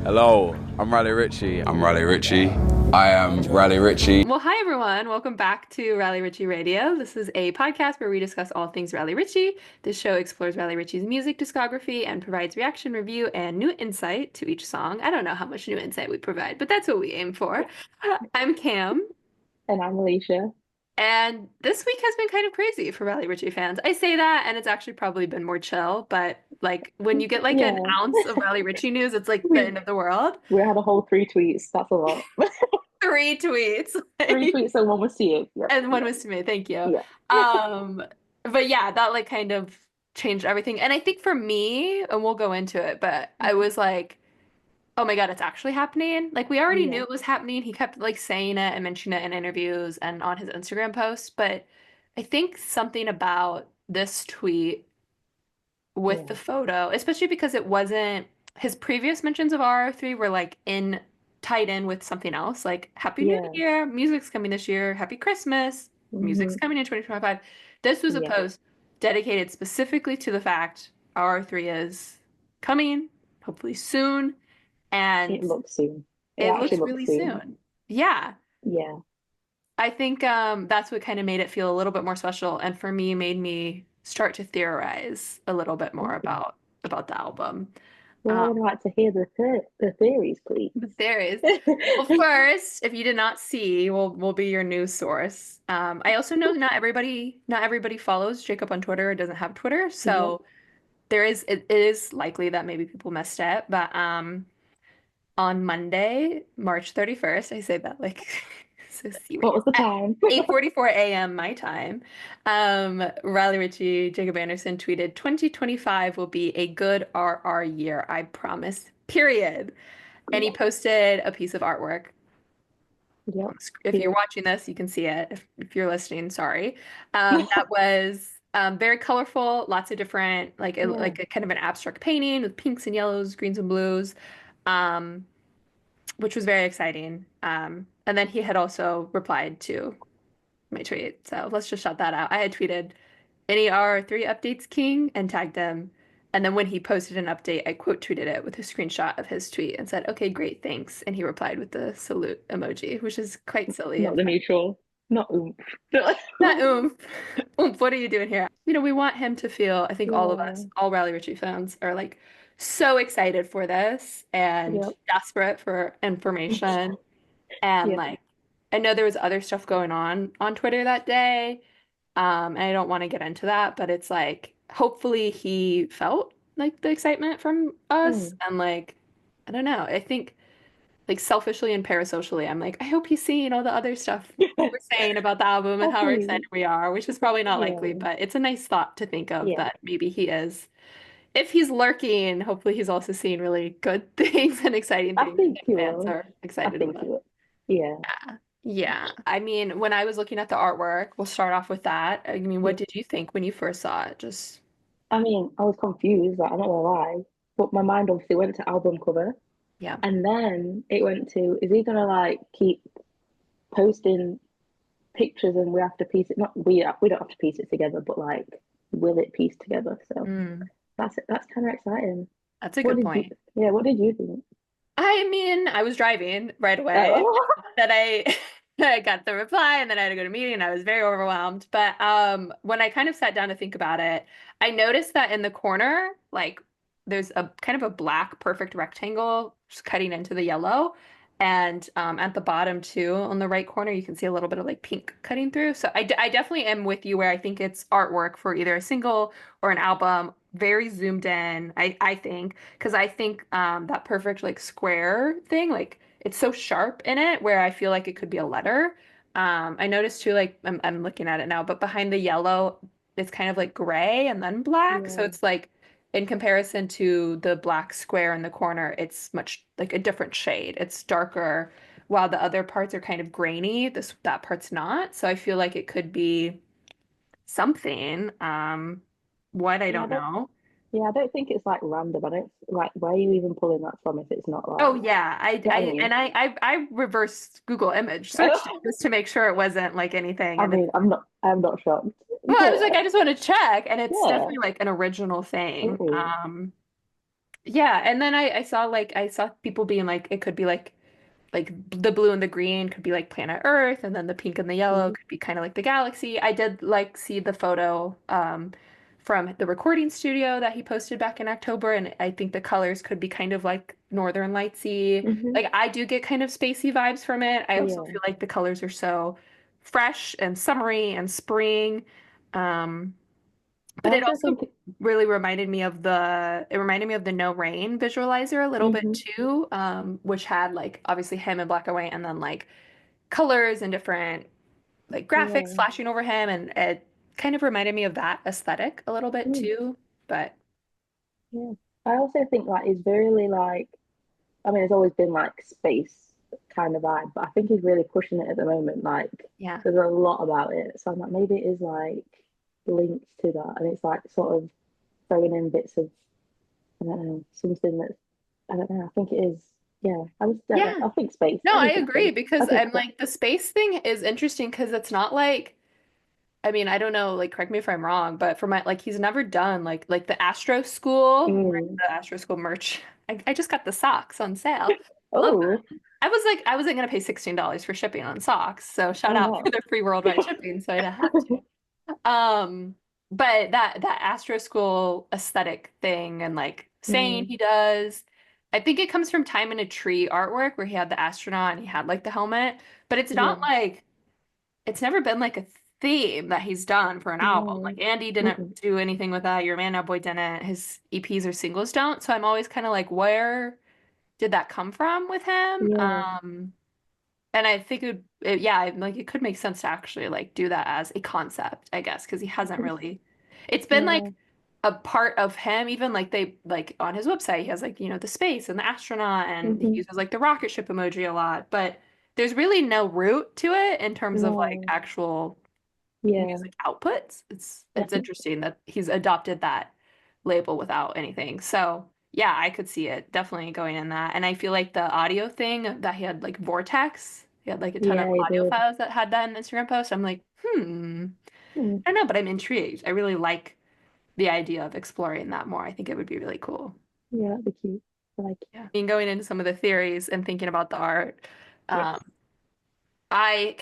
Hello, I'm Raleigh Ritchie. I'm Raleigh Ritchie. I am Raleigh Ritchie. Well, hi everyone. Welcome back to Raleigh Ritchie Radio. This is a podcast where we discuss all things Raleigh Ritchie. This show explores Raleigh Ritchie's music discography and provides reaction, review, and new insight to each song. I don't know how much new insight we provide, but that's what we aim for. I'm Kam, And I'm Alesha. and this week has been kind of crazy for Raleigh Ritchie fans. I say that, and it's actually probably been more chill, but like when you get like an Yeah, ounce of Raleigh Ritchie news, it's like the we end of the world. we had a whole three tweets. That's a lot. Three tweets. Three tweets and one was to you. Yep, And one yep, was to me, thank you. yeah. Um, but yeah, that like kind of changed everything. And I think for me, and we'll go into it, but I was like, oh my God, it's actually happening. Like we already knew Yeah, it was happening. He kept like saying it and mentioning it in interviews and on his Instagram posts. But I think something about this tweet with the yeah, photo, especially because it wasn't his previous mentions of RR3 were like in tied in with something else, like Happy New yeah. Year, music's coming this year, Happy Christmas, music's Hmm. coming in 2025. This was a Yeah, post dedicated specifically to the fact RR3 is coming, hopefully soon, it and looks soon. It it actually looks looks really soon. soon. Yeah. Yeah. I think that's what kind of made it feel a little bit more special, and for me, made me start to theorize a little bit more Okay. about the album. Well, I Um, would like to hear the theories, please. but there is. Well, first, if you did not see, we'll be your news source. I also know not everybody follows Jacob on Twitter or doesn't have Twitter, Yep. so it is likely that maybe people messed up. But on Monday, March 31st, I say that like so What serious. was the At time? 8:44 a.m. my time, Riley Ritchie, Jacob Anderson tweeted, 2025 will be a good RR year, I promise. Period. And he Yeah. posted a piece of artwork. Yep. If you're Here. watching this, you can see it. If you're listening, sorry. That was very colorful, lots of different, Yeah. like a kind of an abstract painting with pinks and yellows, greens and blues. Um, which was very exciting. And then he had also replied to my tweet. So let's just shout that out. I had tweeted any R3 updates king and tagged him. And then when he posted an update, I quote tweeted it with a screenshot of his tweet and said, okay, great, thanks. And he replied with the salute emoji, which is quite silly Not and the fun. neutral. Not oomph. Not oomph. Oomph, what are you doing here? We want him to feel, I think all of us, Yeah. all Rally Ritchie fans are like so excited for this and Yep. desperate for information. And Yeah. like, I know there was other stuff going on Twitter that day. And I don't want to get into that, but it's like, hopefully he felt like the excitement from us. Mm. And like, I don't know. I think like selfishly and parasocially, I'm like, I hope he's seeing all the other stuff we're saying about the album and how excited Hopefully. we are, which is probably not likely, Yeah. but it's a nice thought to think of Yeah. that maybe he is. If he's lurking, hopefully he's also seeing really good things and exciting I things think that you fans will. are I excited think about. you will. Yeah. Yeah. I mean, when I was looking at the artwork, we'll start off with that. I mean, what Yeah. did you think when you first saw it? Just, I mean, I was confused, like, I'm not gonna lie. But my mind obviously went to album cover. yeah. And then it went to, is he gonna like keep posting pictures and we have to piece it? Not we don't have to piece it together, but like, will it piece together? So Mm, that's it. That's kind of exciting. that's a What good did you? point. Yeah. What did you think? I mean, I was driving right away. Oh, That I I got the reply and then I had to go to a meeting and I was very overwhelmed. But when I kind of sat down to think about it, I noticed that in the corner, like there's a kind of a black perfect rectangle just cutting into the yellow. And at the bottom too, on the right corner, you can see a little bit of like pink cutting through. So I definitely am with you where I think it's artwork for either a single or an album, very zoomed in, I think, because I think that perfect like square thing, like it's so sharp in it where I feel like it could be a letter. I noticed too, like I'm looking at it now, but behind the yellow, it's kind of like gray and then black. So yeah. it's like in comparison to the black square in the corner, it's much like a different shade. It's darker, while the other parts are kind of grainy. That part's not. So I feel like it could be something. What I Yeah. don't know. I don't think it's like random. I don't like. Where are you even pulling that from if it's not Oh like? yeah, I You know what I I mean? and I reversed Google image searched it just to make sure it wasn't like anything. I And it's mean, I'm not shocked. well, I was like, Yeah. I just want to check, and it's Yeah. definitely like an original thing. Oh, Yeah, and then I saw people being like it could be like the blue and the green could be like planet Earth, and then the pink and the yellow Mm, could be kind of like the galaxy. I did like see the photo from the recording studio that he posted back in October, and I think the colors could be kind of like Northern Lightsy. hmm. Like I do get kind of spacey vibes from it. I also Yeah. feel like the colors are so fresh and summery and spring. Um, I but it also also think, really reminded me of the No Rain visualizer a little bit hmm, too, which had like obviously him in black and white and then like colors and different like graphics yeah, flashing over him, and it kind of reminded me of that aesthetic a little bit mm, too. But yeah. I also think like it's really like, I mean, it's always been like space kind of vibe, but I think he's really pushing it at the moment. Like, yeah. there's a lot about it. So I'm like, maybe it is like linked to that, and it's like sort of throwing in bits of, I don't know, something that's, I don't know. I think it is. Yeah, I just don't know. Yeah. I think space. No, I Anything agree space. I because think I'm space. like the space thing is interesting because it's not like I mean, I don't know, like correct me if I'm wrong, but for my like he's never done like the Astro School, I'm wearing Mm. the Astro School merch. I just got the socks on sale. Love Oh, them. I was like I wasn't gonna pay $16 for shipping on socks, so shout why out for not? the free worldwide shipping, so I didn't have to. But that Astro School aesthetic thing and like saying Mm, he does, I think it comes from Time in a Tree artwork where he had the astronaut and he had like the helmet, but it's yeah. not like it's never been like a theme that he's done for an album. No. Like Andy didn't Mm-mm. do anything with that. Your Man Now Boy didn't. His EPs or singles don't. So I'm always kind of like, where did that come from with him? Yeah. And I think yeah, like it could make sense to actually like do that as a concept, I guess, because he hasn't really. It's been Yeah. like a part of him, even like they like on his website, he has like, the space and the astronaut, and he Hmm. uses like the rocket ship emoji a lot, but there's really no root to it in terms of like No. actual Yeah. music outputs. It's Definitely. interesting that he's adopted that label without anything. So yeah, I could see it definitely going in that. And I feel like the audio thing that he had like Vortex, he had like a ton of Yeah, he audio did. files that had that in Instagram post. I'm like, Mm. I don't know, but I'm intrigued. I really like the idea of exploring that more. I think it would be really cool. Yeah, that'd be cute. I like it. Yeah. I mean, going into some of the theories and thinking about the art, Yes. um, I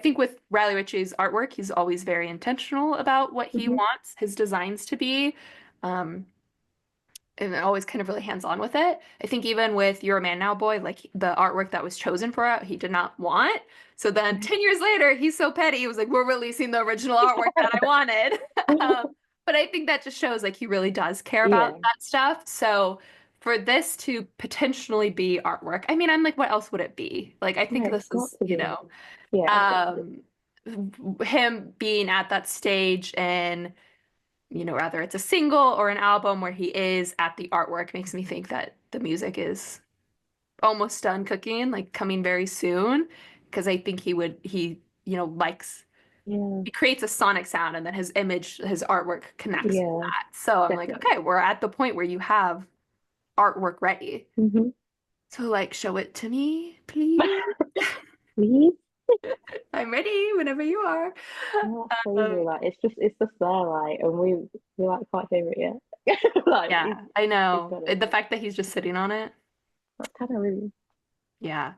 think with Riley Ritchie's artwork, he's always very intentional about what he Hmm. wants his designs to be. Um, and always kind of really hands-on with it. I think even with You're a Man Now Boy, like the artwork that was chosen for it, he did not want. So then 10 years later, he's so petty. He was like, we're releasing the original artwork that I wanted. But I think that just shows like he really does care about Yeah. that stuff. So for this to potentially be artwork, I mean, I'm like, what else would it be? Like, I Yeah, think it's this got is, to be. Yeah, it's got to be. um, him being at that stage and whether it's a single or an album where he is at the artwork makes me think that the music is almost done cooking, like coming very soon. Because I think likes, Yeah. he creates a sonic sound and then his image, his artwork connects with Yeah, that. So I'm like, definitely. okay, we're at the point where you have artwork ready. Hmm. So like, show it to me, please. Please. I'm ready whenever you are. Oh, that's crazy. Um, Like it's just there, like, and we like can't hear it yet. Like yeah, I it's know. got it. The fact that he's just sitting on it. That's kind of really. Yeah.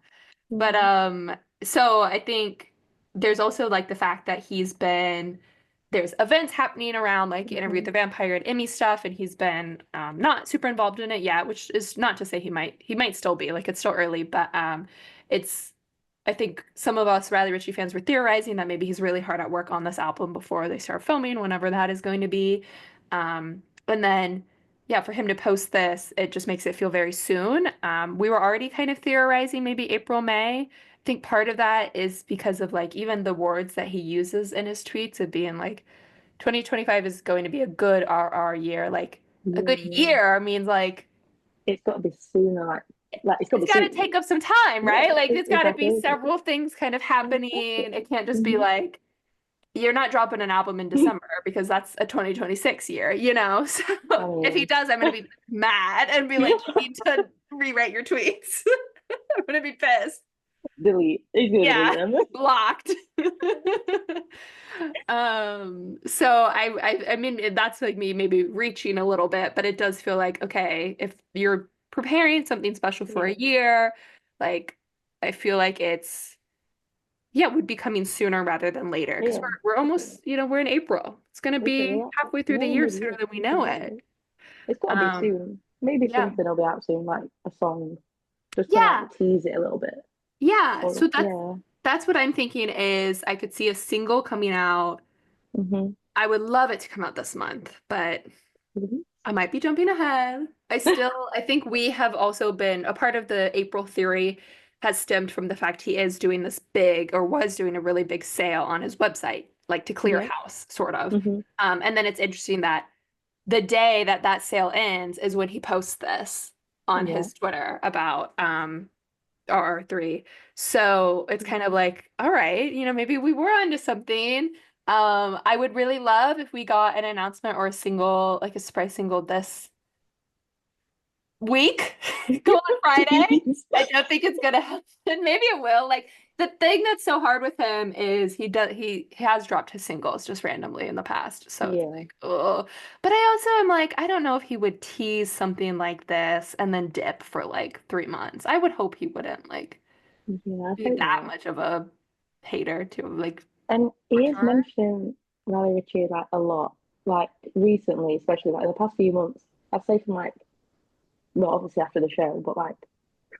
But Yeah. so I think there's also like the fact that there's events happening around like Interview with Hmm. the Vampire and Emmy stuff, and he's been not super involved in it yet, which is not to say he might still be, like it's still early, but it's I think some of us Riley Ritchie fans were theorizing that maybe he's really hard at work on this album before they start filming, whenever that is going to be. And then yeah, for him to post this, it just makes it feel very soon. We were already kind of theorizing maybe April, May. I think part of that is because of like even the words that he uses in his tweets of being like 2025 is going to be a good RR year. Like a good Yeah. year means like It's got to be sooner. Like it's got to it's be got to soon. take up some time, Yeah, right? Like it's got to be exactly. several things kind of happening. It can't just be Hmm. like you're not dropping an album in December because that's a 2026 year, you know? So I if he mean, does, I'm going to be mad and be like, you need to rewrite your tweets. I'm going to be pissed. Delete. He's gonna Yeah, delete them. blocked. So I mean that's like me maybe reaching a little bit, but it does feel like okay, if you're preparing something special for Yeah, a year, like I feel like it's yeah, would be coming sooner rather than later because yeah, we're definitely. almost, we're in April. It's gonna Literally, be yeah, halfway through the yeah, year maybe sooner yeah, than we know it. exactly. It's got to be Um, soon. Maybe yeah. something will be out soon, like a song, just to Yeah. like tease it a little bit. Yeah. Or So yeah, that's what I'm thinking is I could see a single coming out. mm-hmm. I would love it to come out this month, but Mhm. I might be jumping ahead. I think we have also been a part of the April theory has stemmed from the fact he is doing this big or was doing a really big sale on his website, like to clear Yeah, house, sort of. mm-hmm. And then it's interesting that the day that that sale ends is when he posts this on Yeah, his Twitter about RR3. So it's kind of like, all right, maybe we were onto something. I would really love if we got an announcement or a single, like a surprise single this week. Go on Friday. please. I don't think it's gonna happen. Maybe it will. Like the thing that's so hard with him is he has dropped his singles just randomly in the past. So it's Yeah, like, oh. But I also am like, I don't know if he would tease something like this and then dip for like 3 months. I would hope he wouldn't like yeah, I be think that not. much of a hater to like And he is return. mentioned Raleigh Ritchie like a lot, like recently, especially like in the past few months. I'd say from like, well, obviously after the show, but like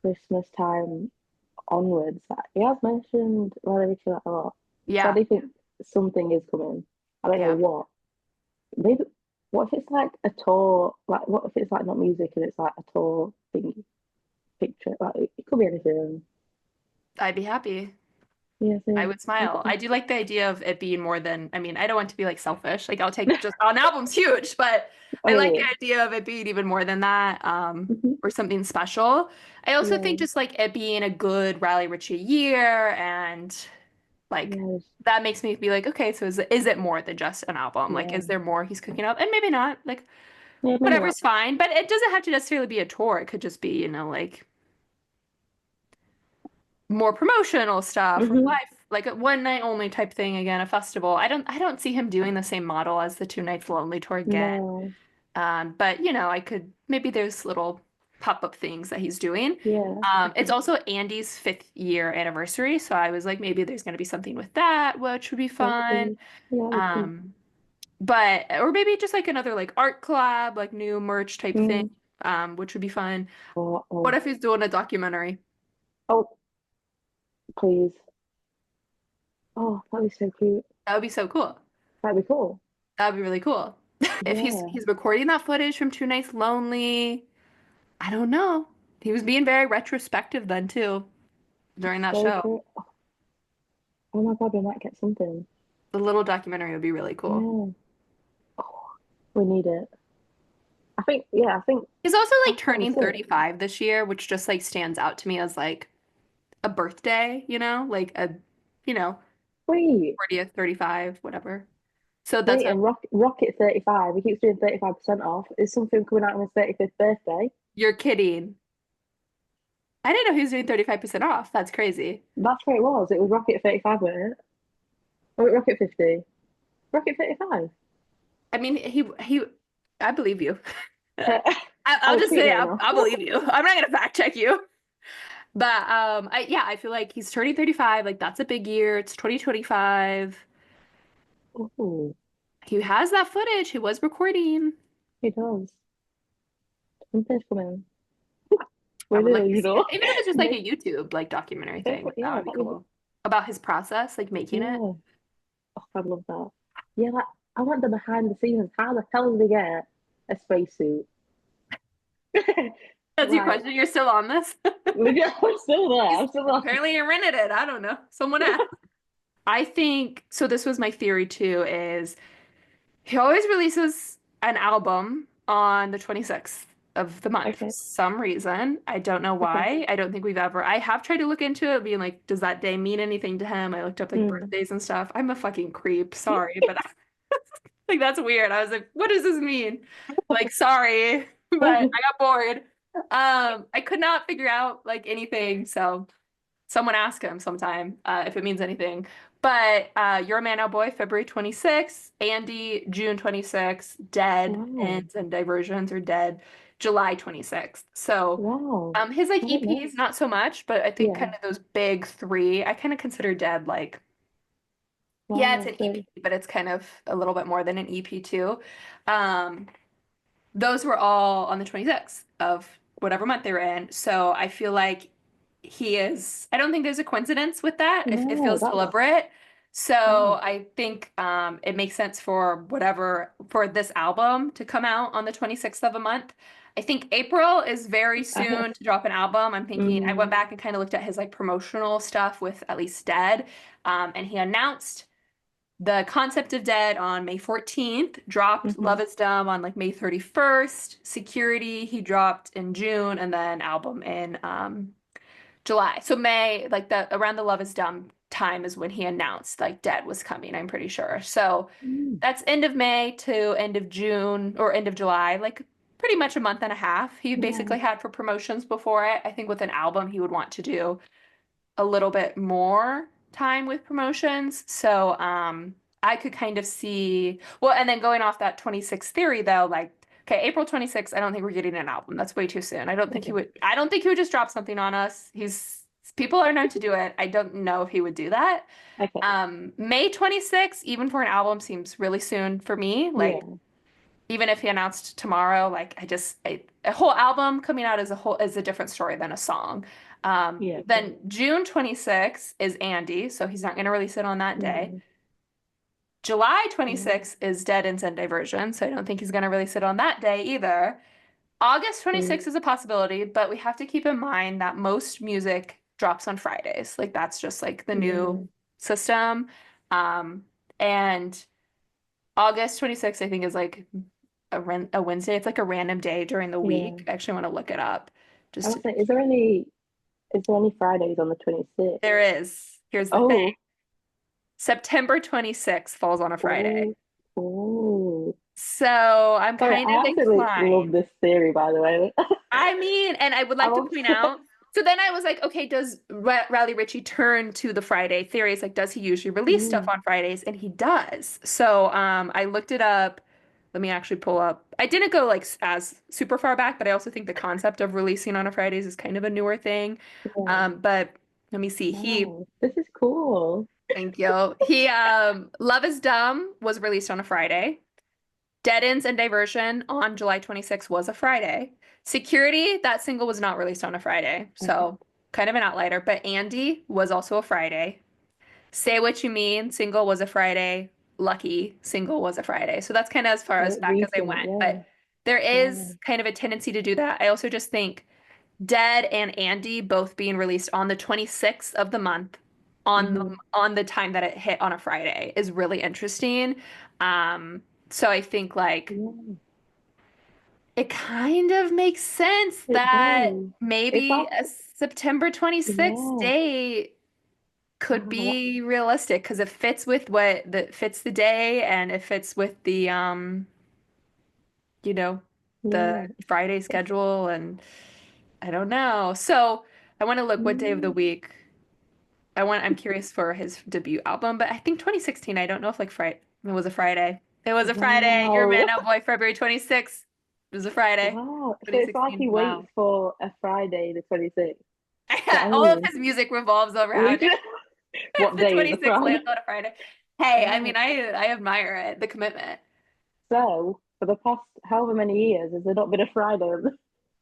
Christmas time onwards, like, he has mentioned Raleigh Ritchie like a lot. So I Yeah, do think something is coming. I don't know yeah. what. Maybe what if it's like a tour? Like what if it's like not music and it's like a tour thing picture? Like it could be anything. I'd be happy. Yeah, I so would smile. I do like the idea of it being more than, I mean, I don't want to be like selfish. Like I'll take just an album's huge, but oh I yeah, like yeah. the idea of it being even more than that, Hmm. or something special. I also Yeah, think just like it being a good Raleigh Ritchie year and like yeah, that makes me be like, okay, so is it more than just an album? Like, yeah. is there more he's cooking up? And maybe not. Like, Yeah, maybe not. whatever's fine. But it doesn't have to necessarily be a tour. It could just be, like more promotional stuff or Hmm. live, like a one night only type thing again, a festival. I don't see him doing the same model as the Two Nights Lonely tour again. No. But I could maybe there's little pop-up things that he's doing. Yeah. It's Okay. also Andy's 5th year anniversary, so I was like maybe there's gonna be something with that, which would be fun. Hopefully. Yeah, that would be fun. Um, but or maybe just like another like art collab, like new merch type thing, Mm. which would be fun. Oh, What oh, if he's doing a documentary? oh, please. Oh, that'd be so cute. That would be so cool. That'd be cool. That'd be really cool. If Yeah. he's recording that footage from Two Nights Lonely, I don't know. He was being very retrospective then too during that So show. true. Oh my God, we might get something. The little documentary would be really cool. Yeah. Oh, we need it. I think, yeah, I think He's also like that's turning 26. 35 this year, which just like stands out to me as like a birthday, like a, you know, Wait, 40th, 35, whatever. So that's wait, what and Rocket 35. He keeps doing 35% off. Is something coming out on his 35th birthday? you're kidding. I didn't know he was doing 35% off. That's crazy. That's what it was. It was Rocket 35, wasn't it? Or Rocket 50? Rocket 35. I mean, I believe you. I I'll was just say tweeting it now. I'll believe you. I'm not gonna fact check you. But I feel like he's turning 35. Like that's a big year. It's 2025. Oh, He has that footage. He was recording. he does. Something's coming. I We would do, like to you see it. know? Even if it's just like Maybe, a YouTube like documentary thing, like that yeah, would be that'd be, cool. About his process, like making it. yeah. Oh, I'd love that. Yeah, like, I want the behind the scenes. How the hell did they get a spacesuit? That's your Like, question. You're still on this? yeah, I'm still there. I'm still there. Apparently you rented it. I don't know. Someone asked. I think so. This was my theory too, is he always releases an album on the 26th of the month for Okay, some reason. I don't know okay. why. I don't think I have tried to look into it, being like, does that day mean anything to him? I looked up like Mm. birthdays and stuff. I'm a fucking creep. Sorry, but like that's weird. I was like, what does this mean? Like, sorry, but I got bored. I could not figure out like anything. So Someone ask him sometime if it means anything. But You're a Man Now Boy, February 26th. Andy, June 26th. Dead Wow. Ends and Diversions or Dead, July 26th. So Wow. his like I don't know. EPs, not so much, but I think kind Yeah. of those big three, I kind of consider Dead like, yeah, it's Wow. an So, EP, but it's kind of a little bit more than an EP too. Um, those were all on the 26th of whatever month they were in. So I feel like I don't think there's a coincidence with that. It no, feels that's deliberate. So wow. I think it makes sense for this album to come out on the 26th of a month. I think April is very soon to drop an album. I'm thinking I Mm-hmm. went back and kind of looked at his like promotional stuff with At Least Dead. And he announced the Concept of Dead on May 14th, dropped Mm-hmm. Love Is Dumb on like May 31st, Security he dropped in June, and then album in July. So May, like the around the Love Is Dumb time is when he announced like Dead was coming, I'm pretty sure. So Mm. that's end of May to end of June or end of July, like pretty much a month and a half he Yeah. basically had for promotions before it. I think with an album he would want to do a little bit more time with promotions. So I could kind of see, well, and then going off that 26 theory though, like, okay, April 26th, I don't think we're getting an album. That's way too soon. Okay. I don't think he would just drop something on us. People are known to do it. I don't know if he would do that. Okay. May 26th, even for an album, seems really soon for me. Like, Yeah. even if he announced tomorrow, like a whole album coming out as a whole is a different story than a song. Yeah. Then June 26th is Andy, so he's not going to release it on that day. No. July Yeah. 26th is Dead Ends and Diversion, so I don't think he's going to release it on that day either. August Mm. 26th is a possibility, but we have to keep in mind that most music drops on Fridays. Like that's just like the new Yeah. system. And August 26th, I think, is like a Wednesday. It's like a random day during the Yeah. week. I actually want to look it up. I Just was to, saying, is there any Fridays on the 26th? there is. Here's the thing. Oh. September 26th falls on a Friday. Oh. Oh. So I'm Sorry, kind I of absolutely love inclined. this theory, by the way. I mean, and I would like I'm to point obsessed. out. So then I was like, okay, does Raleigh Ritchie turn to the Friday theories? Like, does he usually release stuff Mm. on Fridays? And he does. So I looked it up. Let me actually pull up. I didn't go like as super far back, but I also think the concept of releasing on a Fridays is kind of a newer thing. Yeah. But let me see. Wow. This is cool. Thank you. Love Is Dumb was released on a Friday. Dead Ends and Diversion on July 26th was a Friday. Security, that single was not released on a Friday, Okay. so kind of an outlier. But Andy was also a Friday. Say What You Mean single was a Friday. Lucky single was a Friday. So that's kind of as far as So back as I recent, went. yeah. But there Wow. is kind of a tendency to do that. I also just think Dead and Andy both being released on the 26th of the month Hmm. on the time that it hit on a Friday is really interesting. So I think like Yeah, it kind of makes sense it that does. It's maybe like, a September 26th yeah. date could Wow. be realistic because it fits with what that fits the day and it fits with the you know, the Yeah. Friday schedule and I don't know. So I want to look what day of the Mm. week. I'm curious for his debut album, but I think 2016, I don't know if like Friday it was a Friday. It was a Friday. Your Wow. Man Out Boy, February 26th. It was a Friday. Wow. So it's like 2016. he waits Wow. for a Friday, the 26th. To All of own. his music revolves around What the day is the 26th Friday? lands on a Friday. Hey, I mean, Wow. I admire it, the commitment. So, for the past however many years, has there not been a Friday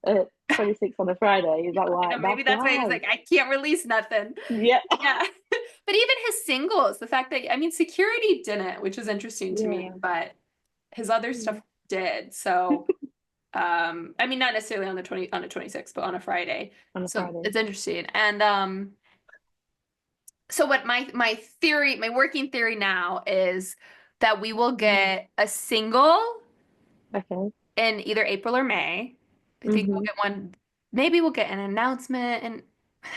uh, 26 on a Friday? Is that I why? know maybe That's that's why he's why. like, I can't release nothing. Yeah. Yeah. But even his singles, the fact that I mean, Security didn't, which is interesting to me, Yeah. but his other stuff Mm. did. So I mean not necessarily on the 26th, but on a Friday. On a So Friday. it's interesting. And so what my theory, my working theory now is that we will Mm. get a single Okay. in either April or May. I think we'll Mm-hmm. get one. Maybe we'll get an announcement, and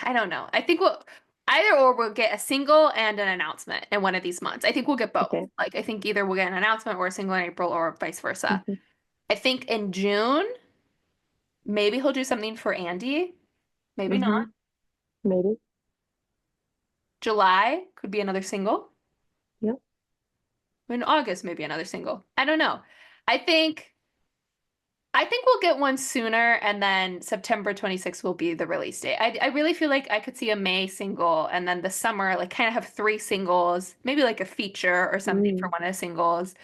I don't know. I think we'll either or we'll get a single and an announcement in one of these months. I think we'll get both. Okay. Like I think either we'll get an announcement or a single in April or vice versa. Mm-hmm. I think in June, maybe he'll do something for Andy. Maybe Mm-hmm. not. Maybe. July could be another single. Yep. In August, maybe another single. I don't know. I think I think we'll get one sooner, and then September 26th will be the release date. I really feel like I could see a May single, and then the summer, like kind of have three singles, maybe like a feature or something for Mm. one of the singles.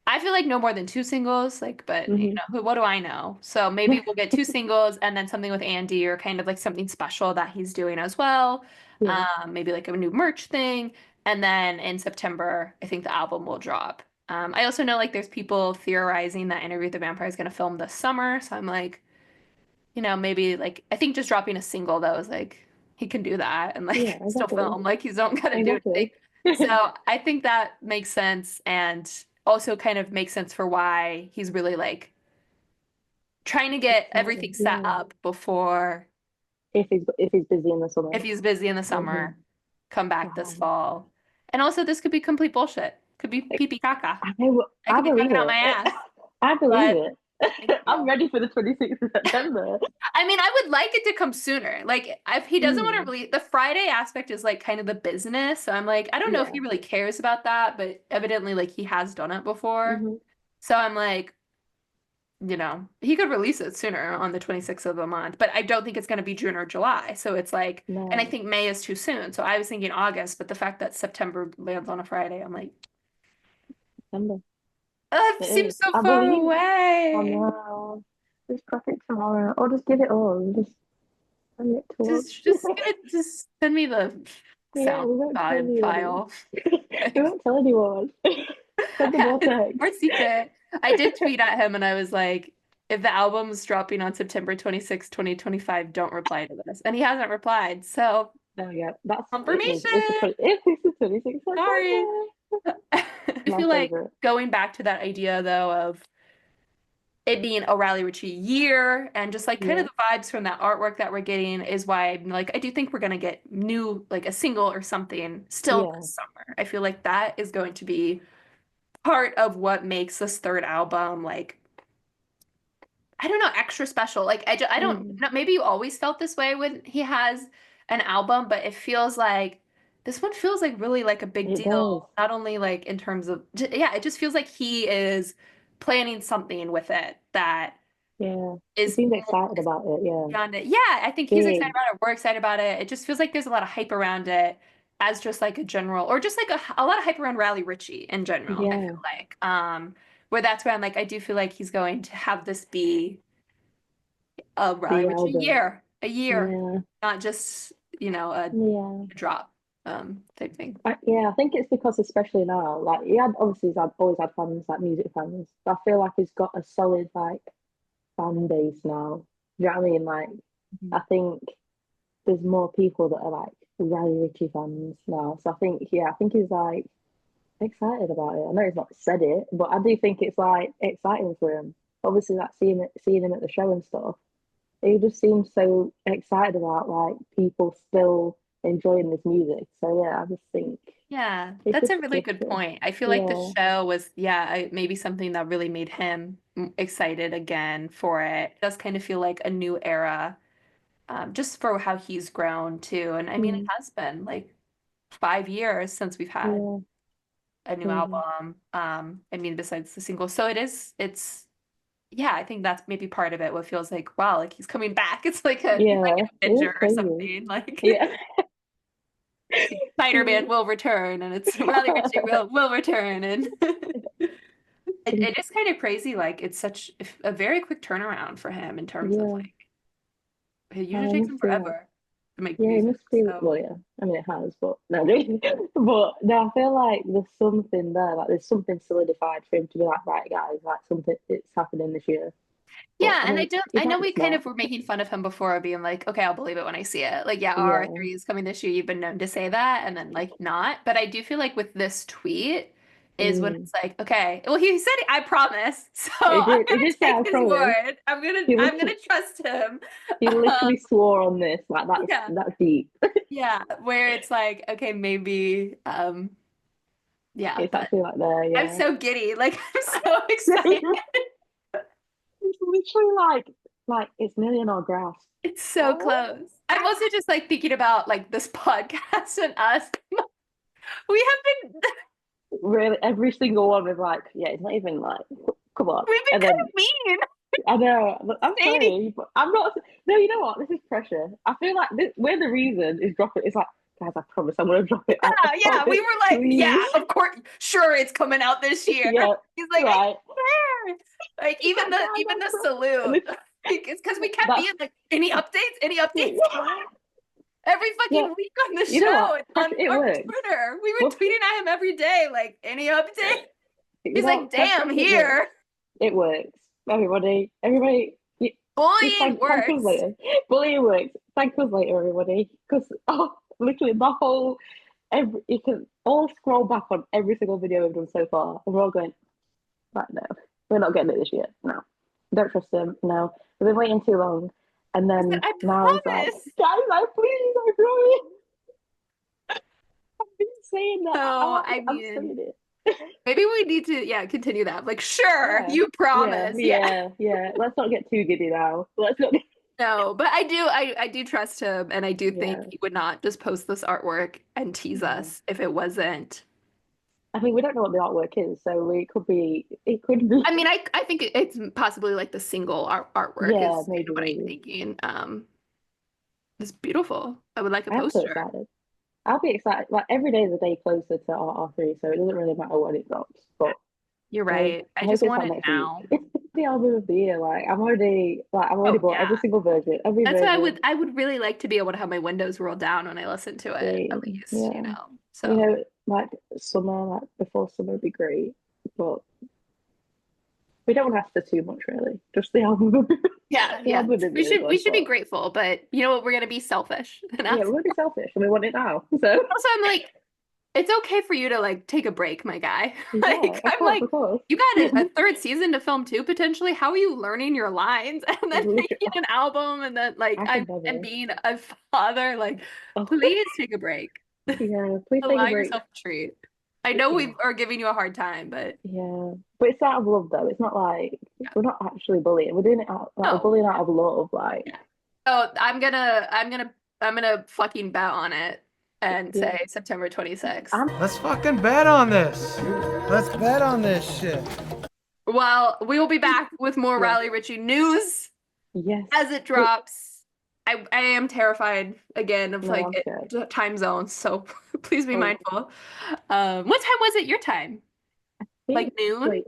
I feel like no more than two singles, like, but you Hmm. know, what do I know? So maybe we'll get two singles and then something with Andy or kind of like something special that he's doing as well. Yeah. Maybe like a new merch thing. And then in September, I think the album will drop. I also know like there's people theorizing that Interview with the Vampire is going to film this summer. So I'm like, you know, maybe like I think just dropping a single that was like he can do that and like Yeah, still exactly. film. Like he's don't gotta do anything. Exactly. So I think that makes sense and also kind of makes sense for why he's really like trying to get everything Exciting. set Yeah. up before If he's busy in the summer. if he's busy in the Hmm. summer, come back this Wow. fall. And also this could be complete bullshit. Could be pee pee caca. I I could be believe talking out my it. ass. I believe But it. thank I'm you. ready for the 26th of September. I mean, I would like it to come sooner. Like, if he doesn't want to Mm. release, the Friday aspect is like kind of the business. So I'm like, I don't know if Yeah. he really cares about that, but evidently, like, he has done it before. Hmm. So I'm like, you know, he could release it sooner on the 26th of the month, but I don't think it's going to be June or July. So it's like, and I No. think May is too soon. So I was thinking August, but the fact that September lands on a Friday, I'm like, September. oh, It it is. seems so I far believe. I away. know. Just crack it tomorrow. Or just give it all. Just send it to us. Just send me the Yeah, sound we won't tell you. file. We won't tell anyone. Send the vortex. More secret. I did tweet at him and I was like, if the album's dropping on September 26, 2025, don't reply to this. And he hasn't replied. So There we go. That's it means confirmation. it's the 26th of Sorry. September. I My feel like favorite. going back to that idea though of it being a Raleigh Ritchie year and just like kind of Yeah. the vibes from that artwork that we're getting is why I'm like I do think we're gonna get new like a single or something still Yeah. this summer. I feel like that is going to be part of what makes this third album like I don't know, extra special. Like I don't Mm. know, maybe you always felt this way when he has an album, but it feels like this one feels like really like a big It does. deal, not only like in terms of yeah, it just feels like he is planning something with it that Yeah. He is seems more excited about it. Yeah. beyond it. Yeah, I think he's excited Big. about it. We're excited about it. It just feels like there's a lot of hype around it as just like a general, or just like a lot of hype around Raleigh Ritchie in general, I feel Yeah. like. Where that's where I'm like, I do feel like he's going to have this be a Raleigh The Ritchie album. year, Yeah. not just, you know, a Yeah. drop type thing. Yeah, I think it's because especially now, like he had obviously he's always had fans, like music fans. But I feel like he's got a solid like fan base now. Do you know what I mean? Like Mhm. I think there's more people that are like Raleigh Ritchie fans now. So I think I think he's like excited about it. I know he's not said it, but I do think it's like exciting for him. Obviously, like seeing him at the show and stuff. He just seems so excited about like people still enjoying this music. So yeah, I just think Yeah, it's that's just a really good good for him. point. I feel like the Yeah. show was, yeah, maybe something that really made him excited again for it. It does kind of feel like a new era, just for how he's grown too. And I mean, it Mm, has been like 5 years since we've had yeah. a new Crazy. album. I mean, besides the single. So yeah, I think that's maybe part of it. What feels like, wow, like he's coming back. He's like Yeah. an It is Avenger or crazy. something. Like Yeah. Spider-Man will return, and it's Riley Ritchie will return, and it is kind of crazy. Like it's such a very quick turnaround for him in terms of Yeah. like it usually Oh, it takes must him be like, forever to make yeah, it music. must be, So well, yeah. I mean, it has, but no, I'm joking. But no, I feel like there's something there, like there's something solidified for him to be like, right, guys, like something, it's happening this year. But yeah, I and mean, he's I know like we kind smart. of were making fun of him before, being like, okay, I'll believe it when I see it. Like, yeah, Yeah. RR3 is coming this year. You've been known to say that, and then like not. But I do feel like with this tweet is when Mm. it's like, okay, well, he said I promise, so I'm He gonna did say, take I his promise. word. He I'm gonna literally, trust him. he Um, literally swore on this. Like, yeah, that's deep. yeah, where it's like, okay, maybe, yeah, It's but actually like there, I'm yeah. so giddy, like I'm so excited. Same. It's literally like it's nearly in our grasp. It's so Oh, close. I'm also just like thinking about like this podcast and us. We have been Really, every single one was like, yeah, it's not even like, come on. we've been And kind then of mean. I know, but I'm Sadie. sorry, but I'm not. No, you know what? This is pressure. I feel like we're the reason is dropping. It's like, guys, I promise I'm gonna drop it. Yeah, we were like, yeah, please. of course, sure, it's coming out this year. Yeah, He's like, right. I swear. Like even the salute. Like, it's because we kept being like, any updates? Any updates? Every fucking week on the You know show what? on It our works. Twitter. We were tweeting at him every day, like, any update? You He's know like, what? damn, here. It works. Everybody. Bullying Thank us works. later. Bullying works. Thank us later, everybody. Because literally the whole you can all scroll back on every single video we've done so far, and we're all going, right, no, we're not getting it this year. No, don't trust them. No, we've been waiting too long, and then I now it's like, promise. guys, please, I promise. I've been saying that. No, I'm saying it. maybe we need to, continue that. Like, sure, Yeah. you promise. Yeah. Let's not get too giddy now. Let's not. No, but I do trust him, and I do think he would not just post this artwork and tease us if it wasn't. I mean, we don't know what the artwork is, so it could be. I mean, I think it's possibly like the single artwork. Yeah, is maybe. what I'm thinking. It's beautiful. I would like a I'm so poster. excited. I'll be excited. Like every day is a day closer to R3, so it doesn't really matter when it drops. But You're right. I just want it now. It's the album of the year. Like I've already bought every single version. That's why I would really like to be able to have my windows rolled down when I listen to it. At least, So like summer, like before summer would be great, but we don't want to ask for too much, really. Just the album. Yeah. We should be grateful, but you know what? We're gonna be selfish. Yeah, we're gonna be selfish, and we want it now. So also, I'm like, it's okay for you to like take a break, my guy. Like, of course. You got a third season to film too, potentially. How are you learning your lines and then making an album and then like and being a father? Like, please take a break. Yeah, please allow yourself a treat. I know we are giving you a hard time, but but it's out of love though. It's not like we're not actually bullying. We're doing it out we're bullying out of love. Like, oh, I'm gonna fucking bet on it and say September 26th. Let's fucking bet on this. Let's bet on this shit. Well, we will be back with more Raleigh Ritchie news as it drops. I am terrified again of time zones, so please be mindful. What time was it your time? Like noon?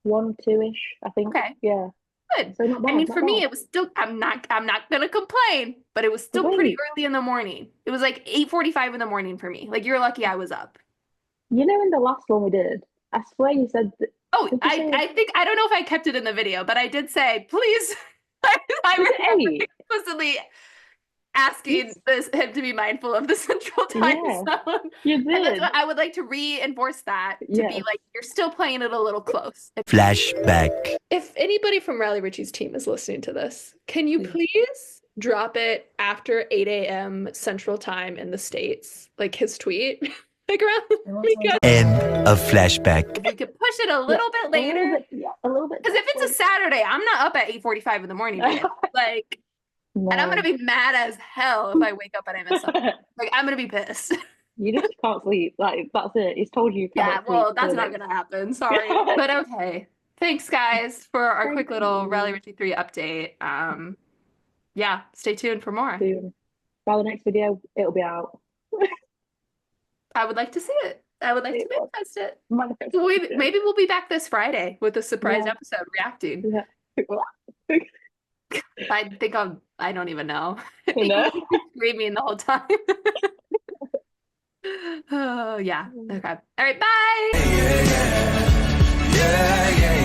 1, 2-ish, I think. Okay. Yeah. Good. So not bad, I mean, for me, it was still. I'm not gonna complain, but it was still pretty early in the morning. It was like 8:45 in the morning for me. Like, you're lucky I was up. You know, in the last one we did, I swear you said. I think I don't know if I kept it in the video, but I did say, please. I remember explicitly asking him to be mindful of the central time zone. You did. And that's what I would like to reinforce that to be like, you're still playing it a little close. Flashback. If anybody from Raleigh Ritchie's team is listening to this, can you please drop it after 8 a.m. Central Time in the States? Like his tweet. Like around End of flashback. If we could push it a little bit later. A little bit. Because if it's a Saturday, I'm not up at 8:45 in the morning. Like, and I'm gonna be mad as hell if I wake up and I miss something. Like, I'm gonna be pissed. You just can't sleep. Like, that's it. He's told you. That's not gonna happen. Sorry, but okay. Thanks, guys, for our quick little Raleigh Ritchie 3 update. Stay tuned for more. By the next video, it'll be out. I would like to see it. I would like to manifest it. Maybe we'll be back this Friday with a surprise episode reacting. Yeah. I think I don't even know. I think we'll be screaming the whole time. Oh, yeah. Okay. All right. Bye. Yeah.